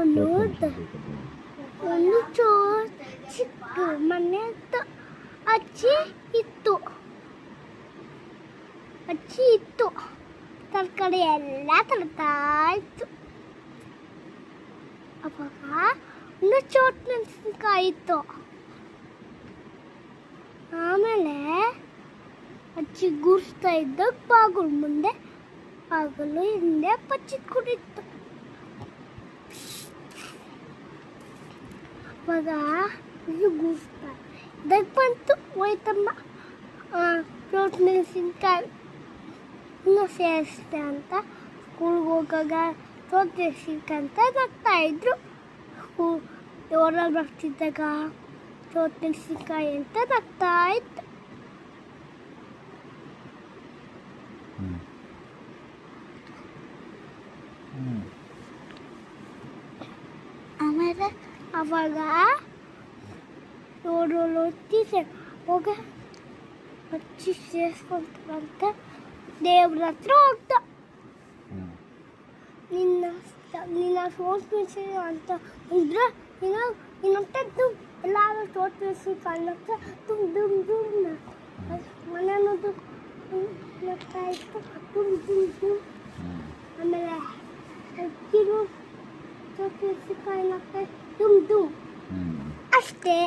ಒಂದು ಒಂದು ಚಿಕ್ಕ ಮನೆ ಇತ್ತು. ಅಜ್ಜಿ ಇತ್ತು ತರಕಾರಿ ಎಲ್ಲ ತರ್ತಾ ಇತ್ತು. ಅವಾಗ ಒಂದು ಚೋಟ್ ಮೆಣಸಿನ್ಕಾಯಿ ಇತ್ತು. ಆಮೇಲೆ ಅಜ್ಜಿ ಗುರ್ಸ್ತಾ ಇದ್ದಾಗ ಬಾಗಿಲು ಹಿಂದೆ ಪಚ್ಚಿಟ್ಕೊಂಡಿತ್ತು. ಅವಾಗ ಗುರ್ಸ್ತಾ ಇದ್ದಾಗ ಬಂತು ಹೋಯ್ತಮ್ಮ ಚೋಟ್ ಮೆಣಸಿನ್ಕಾಯಿ ಸೇರಿಸ್ತೆ ಅಂತ ಸ್ಕೂಲ್ಗೆ ಹೋಗಾಗ ಚೋಟ್ ಮೆಣಸಿನ್ಕಾಯಿ ಅಂತ ನಗ್ತಾ ಇದ್ರು. ಓರಲ್ಲಿ ಬರ್ತಿದ್ದಾಗ ಚೋಟ್ ಮೆಣಸಿನ್ಕಾಯಿ ಅಂತ ನಗ್ತಾ ಇತ್ತು. ಆಮೇಲೆ ಅವಾಗ ಹೋಗ ಹಚ್ಚಿ ಸೇರಿಸ್ಕೊಂತಾರಂತ ದೇವ್ರ ಹತ್ರ ಹೋಗ್ತ. ನಿನ್ನ ಸೋಟ್ ಮೆಣಸಿನ ಅಂತ ಇದ್ರೆ ಇನ್ನೊಟ್ಟೆ ಎಲ್ಲಾರು ಸೋಟ್ ಮೆಣಸಿನ ಕಾಣತ್ತ ಮನೆಯನ್ನೋದು ನಗ್ತಾ ಇತ್ತು. ಆಮೇಲೆ ಅಕ್ಕಿರು ಸೋಟ್ ಮೆಣಸಿನಕಾಯಿ ನಗ್ತಾ ಅಷ್ಟೇ.